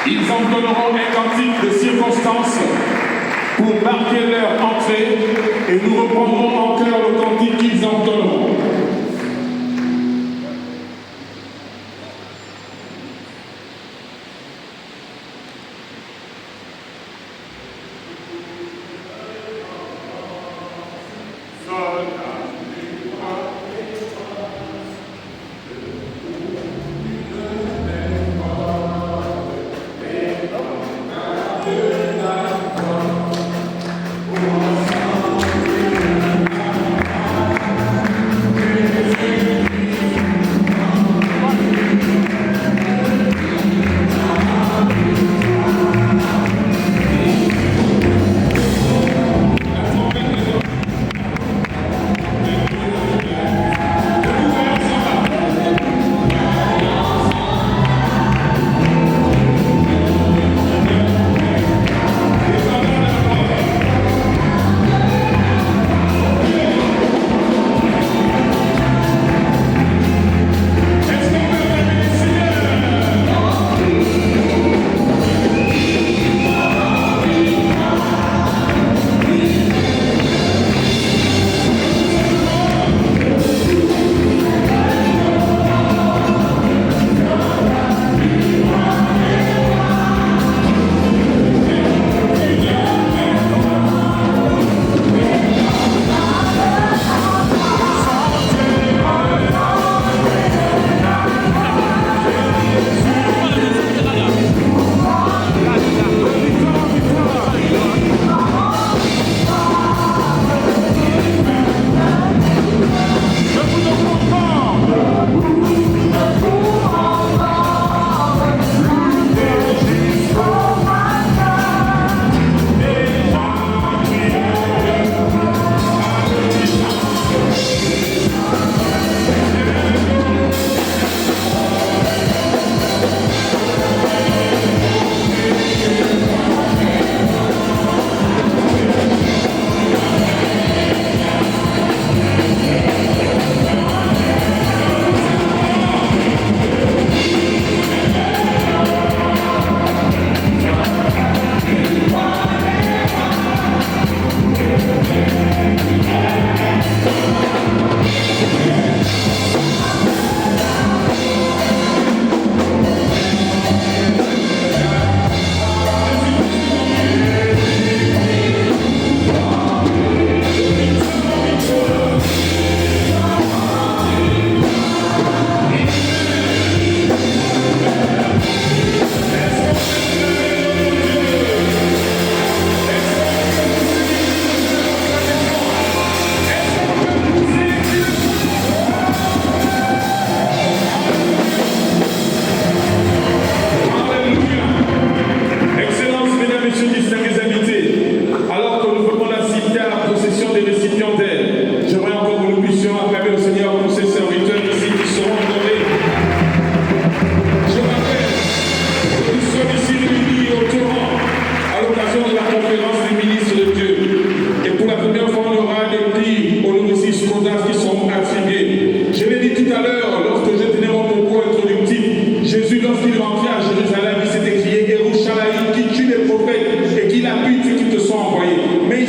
Ils entonneront un cantique de circonstance pour marquer leur entrée et nous reprendrons en chœur le cantique qu'ils entonneront.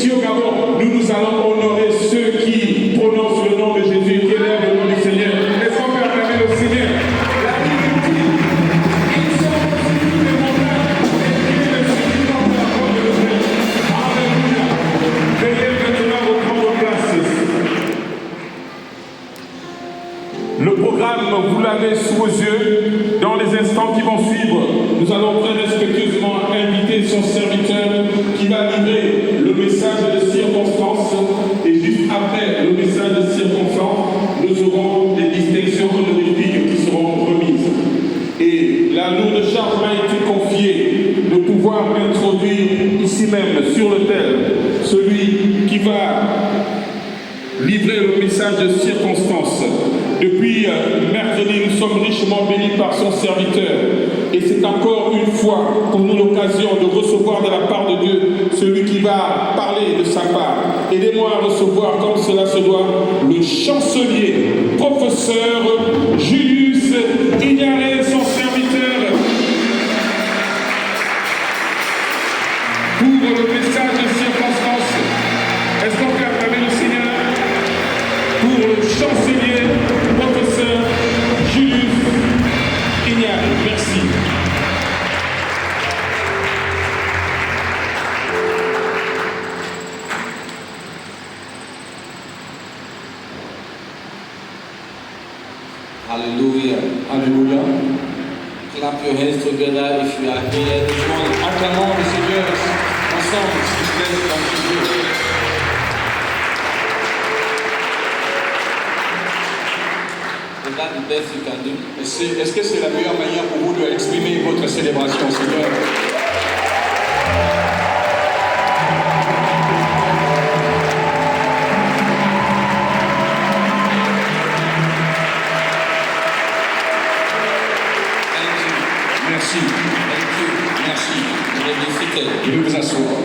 ici au Gabon, nous allons honorer ceux qui prononcent le nom de Jésus, qui élèvent le nom du Seigneur. Est-ce qu'on peut acclamer le Seigneur? La Bible dit, ils sont au-dessus des montagnes, et Dieu est celui qui porte la voix de Dieu. Alléluia. Veuillez maintenant reprendre place. Le programme, vous l'avez sous vos yeux. Dans les instants qui vont suivre, nous allons très respectueusement inviter son serviteur qui va livrer le message de circonstance. Et juste après le message de circonstance, nous aurons des distinctions honorifiques qui seront remises. Et la lourde charge m'a été confiée de pouvoir introduire ici même sur l'autel celui qui va livrer le message de circonstance. Depuis mercredi, nous sommes richement bénis par son serviteur. Et c'est encore une fois pour nous l'occasion de recevoir de la part de Dieu celui qui va parler de sa part. Aidez-moi à recevoir comme cela se doit le chancelier, professeur Julius Ignaré, son serviteur, pour le message de circonstance. Est-ce qu'on peut acclamer le Seigneur pour le chancelier, professeur Julius Ignaré? Merci. Hallelujah. Alléluia. Clap your hands together if you are here this morning. Acclamons le Seigneur ensemble, s'il vous plaît, dans ce lieu. Is that the best you can do? Est-ce que c'est la meilleure manière pour vous d'exprimer votre célébration, Seigneur? Merci. Thank you. Merci. Je vais vous citer. Je vais vous asseoir.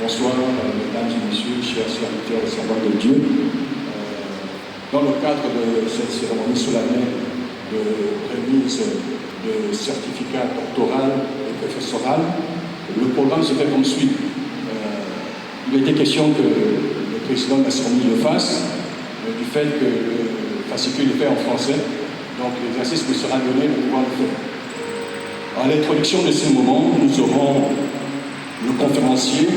Bonsoir, mesdames et messieurs, chers serviteurs et servantes de Dieu. Dans le cadre de cette cérémonie solennelle de remise de certificats doctoral et professoral, le programme se fait comme suit. Il était question que le président de la cérémonie le fasse, du fait que le fascicule est fait en français, donc l'exercice me sera donné de pouvoir le faire. À l'introduction de ces moments, nous aurons le conférencier,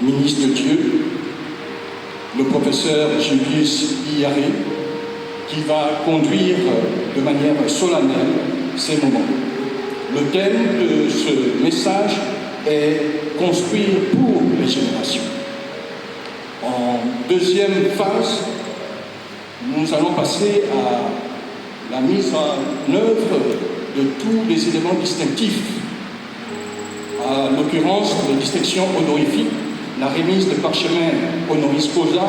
ministre de Dieu, le professeur Julius Iyaré, qui va conduire de manière solennelle ces moments. Le thème de ce message est « Construire pour les générations ». En deuxième phase, nous allons passer à la mise en œuvre de tous les éléments distinctifs, à l'occurrence les distinctions honorifiques, la remise de parchemin honoris causa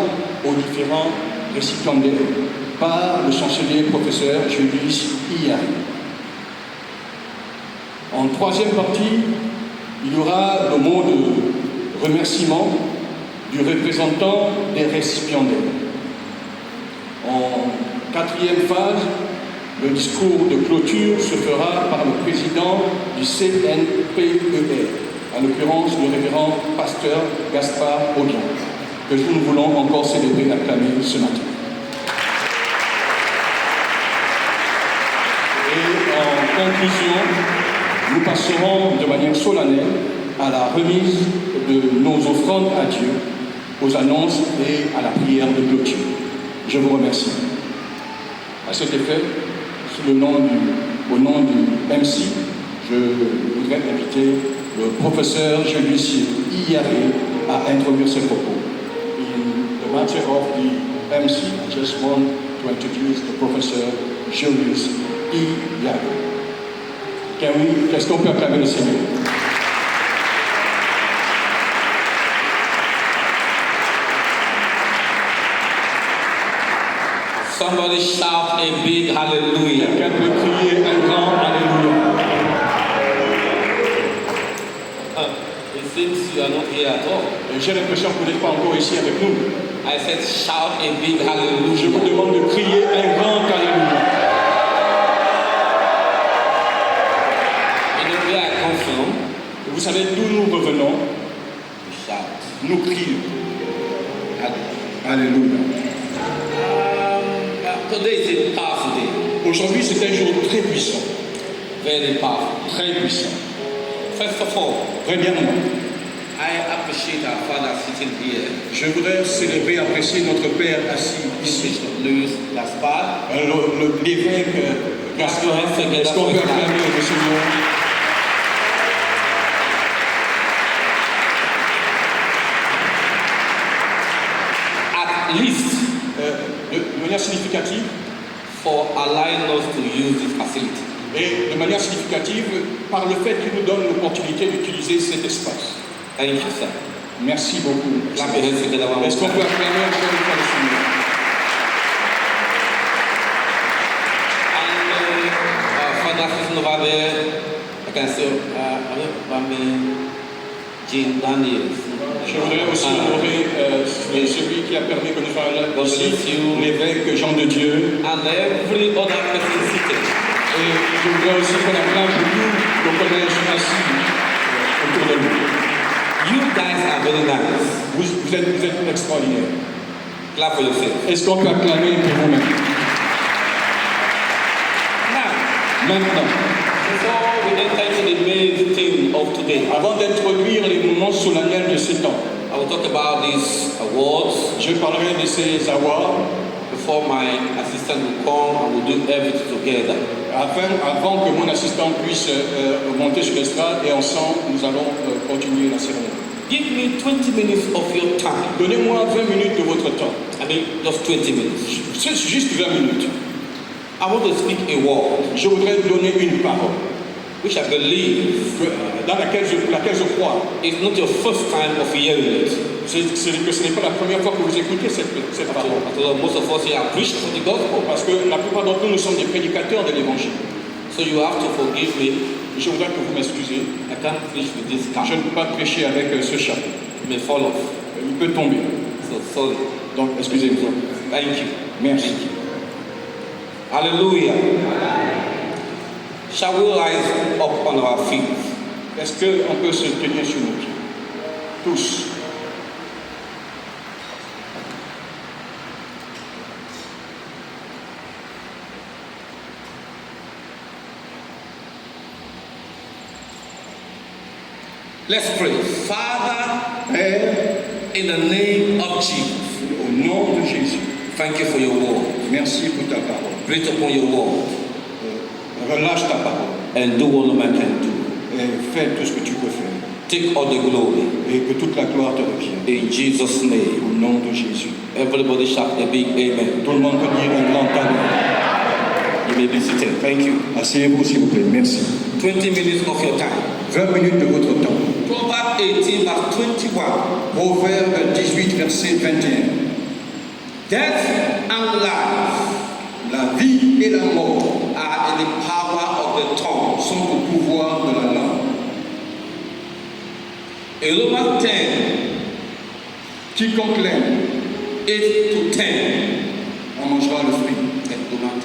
aux différents récipiendaires par le chancelier professeur Julius Iyaré. En troisième partie, il y aura le mot de remerciement du représentant des récipiendaires. En quatrième phase, le discours de clôture se fera par le président du CNPER, en l'occurrence le révérend pasteur Gaspard Aubion, que nous voulons encore célébrer et acclamer ce matin. Et en conclusion, nous passerons de manière solennelle à la remise de nos offrandes à Dieu, aux annonces et à la prière de clôture. Je vous remercie. À cet effet, au nom du MC, je voudrais inviter le professeur Julius Iyaré à introduire ses propos. In the matter of the MC, I just want to introduce the professor Julius Iyaré. Est-ce qu'on peut acclamer le Seigneur? Somebody shout a big hallelujah. Quelqu'un peut crier un grand Alléluia. It seems you are not here at all. J'ai l'impression que vous n'êtes pas encore ici avec nous. I said shout a big Je hallelujah. vous demande de crier un grand Alléluia. You know where I come from? Vous savez d'où nous revenons? We shout. Nous crions. Alléluia. Today is a powerful day. Aujourd'hui, c'est un jour très puissant. Very powerful. Très puissant. First of all, Premièrement, I appreciate our father sitting here. je voudrais célébrer, apprécier notre Père assis ici. Bishop Louis Gaspard. L'évêque Gaspard. Est-ce qu'on peut acclamer le Seigneur? At least De manière significative, for allowing us to use this facility. et de manière significative par le fait qu'il nous donne l'opportunité d'utiliser cet espace. Thank you, sir. Merci beaucoup. Clap your hands together one more Est-ce qu'on peut time. acclamer encore une fois le Seigneur? And father sitting over there, I can say, Jean Daniels. Je voudrais aussi honorer celui qui a permis que nous soyons là God aussi, bless you. l'évêque Jean de Dieu. And every other person seated. Et je voudrais aussi qu'on acclame pour tout le collège assis autour de nous. You guys are very nice. Vous êtes extraordinaires. Clap for yourself. Est-ce qu'on peut acclamer pour vous-même? Now, Maintenant, before we enter into the main theme of today, avant d'introduire les moments solennels de ce temps, I will talk about these awards je parlerai de ces awards before my assistant will come and we'll do everything together. avant que mon assistant puisse monter sur l'estrade et ensemble nous allons continuer la cérémonie. Give me 20 minutes of your time. Donnez-moi 20 minutes de votre temps. I mean, just 20 minutes. C'est juste 20 minutes. I want to speak a word Je voudrais donner une parole which I believe dans laquelle je crois. is not your first time of hearing it. Que ce n'est pas la première fois que vous écoutez cette parole. After all, most of us here are preached for the gospel. Parce que la plupart d'entre nous, nous sommes des prédicateurs de l'évangile. So you have to forgive me. Je voudrais que vous m'excusiez. I can't preach with this Je cap. ne peux pas prêcher avec ce chapeau. It may fall off. Il peut tomber. So sorry. Donc, excusez-moi. Thank you. Merci. Hallelujah. Shall we rise up on our feet? Est-ce qu'on peut se tenir sur nos pieds? Tous. Let's pray. Father, Père, in the name of Jesus, au nom de Jésus, thank you for your word. merci pour ta parole. Breathe upon your word Relâche ta parole and do what no man can do. et fais tout ce que tu peux faire. Take all the glory. Et que toute la gloire te revienne. In Jesus' name. Au nom de Jésus. Everybody shout a big amen. Tout le monde peut dire un grand amen. You may be seated. Thank you. Asseyez-vous s'il vous plaît. Merci. 20 minutes of your time. 20 minutes de votre temps. Proverbs 18 verse 21. Proverbe 18, verset 21. Death and life La vie et la mort are in the power of the tongue. sont au pouvoir de la langue. In Romans 10, Quiconque l'aime 8 to 10. en mangera le fruit. Romans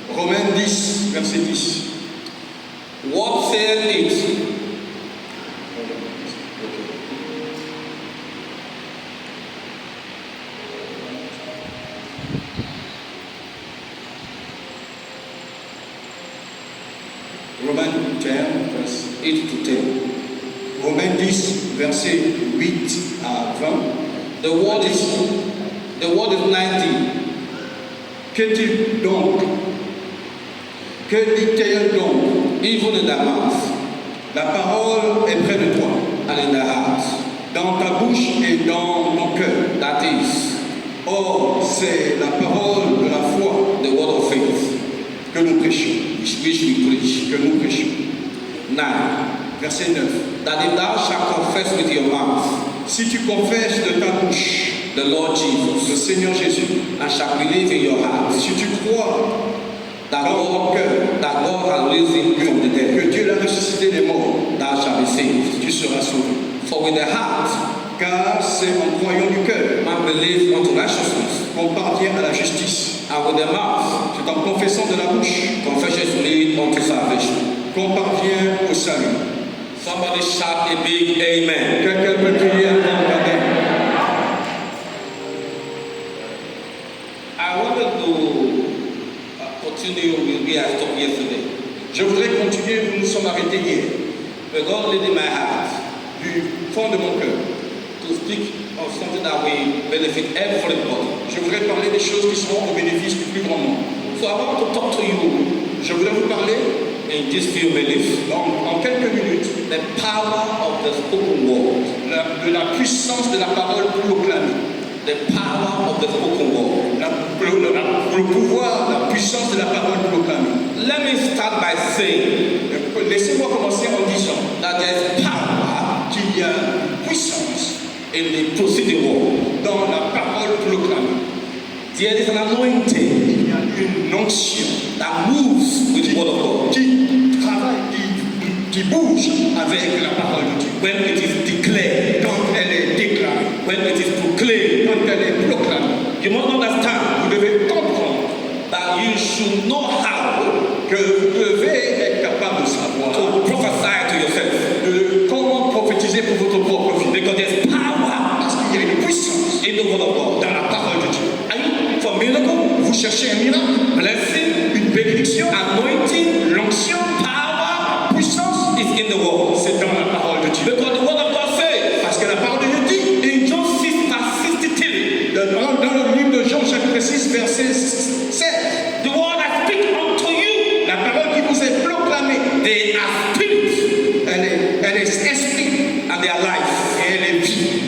10, Romains 10, verset 10. what said it? Romains 10, verset 8 to 10. Romains 10, verset 8 à 20. The word is 90. Qu'est-il donc? Que dit-elle donc? Even in the mouth La parole est près de toi, and in the heart. dans ta bouche et dans ton cœur. That is Or, c'est la parole de la foi the word of faith, que nous prêchons, which we preach. que nous prêchons. 9. Verset 9. That if thou shalt confess with your mouth Si tu confesses de ta bouche the Lord le Jesus Seigneur Jésus, and shalt believe in your heart si tu crois that dans ton cœur God has raised him from the dead, que Dieu l'a ressuscité des morts, thou shalt be saved. tu seras sauvé. For with the heart Car c'est en croyant du cœur man believes unto righteousness, qu'on parvient à la justice. and with the mouth C'est en confessant de la bouche confession is made unto salvation. qu'on parvient au salut. Somebody shout a big amen. Quelqu'un peut crier un grand amen. I wanted to continue with where I stopped yesterday. Je voudrais continuer où nous sommes arrêtés hier, But God laid in my heart du fond de mon cœur. to speak of something that will benefit everybody. Je voudrais parler des choses qui seront au bénéfice du plus grand nombre. So I want to talk to you Je voudrais vous parler in these few minutes en quelques minutes the power of the spoken word. de la puissance de la parole proclamée. The power of the spoken word. Le pouvoir, la puissance de la parole proclamée. Let me start by saying Laissez-moi commencer en disant that there is power qu'il y a une puissance in the proceeding word. dans la parole proclamée. There is an anointing Il y a une onction that moves with the word of God qui travaille, qui bouge avec la parole de Dieu. when it is declared, Quand elle est déclarée, when it is proclaimed. quand elle est proclamée, You must understand vous devez comprendre that you should know how que vous devez être capable de savoir to prophesy to yourself, de comment prophétiser pour votre propre vie. because there's power Parce qu'il y a une puissance in the word of God. dans la parole de Dieu. Are you for miracle, Vous cherchez un miracle, blessing, une bénédiction, anointing, l'onction, power puissance, is in the word. c'est dans la parole de Dieu. Because the word of God says Parce que la parole de Dieu dit, in John 6 verse 63, dans le livre de Jean, chapitre 6, verset 16, the word I speak unto you, la parole qui vous est proclamée, they are spirit elle est esprit and they are life. et elle est vie.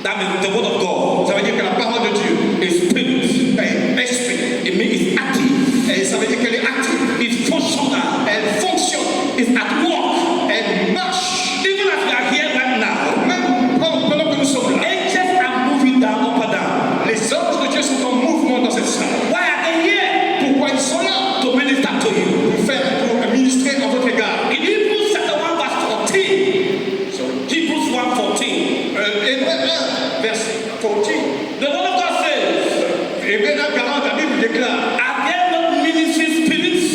That means the word of God Ça veut dire que la parole de Dieu is spirit. est esprit. It means it's active, Et ça veut dire qu'elle est active. it's functional, Elle fonctionne. it's at work. Elle marche. Even as we are here right now, Même pendant que nous sommes là, angels are moving down, up and down. les anges de Dieu sont en mouvement dans cette salle. Why are they here? Pourquoi ils sont là? To minister to you. Pour ministrer en votre égard. In Hebrews chapter 1 verse 14, So, Hebrews 1:14, Hébreux 1, verset 14. the word of God says, Hébreux 1, 40, la Bible déclare, are there not ministering spirits?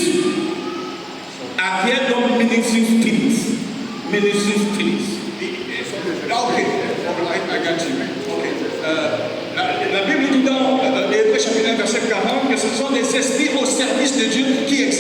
Are there not ministering spirits? Ministering spirits. ah, ok, I got you. Okay. La Bible dit dans Hébreux chapitre 1, verset 40 que ce sont des esprits au service de Dieu qui exercent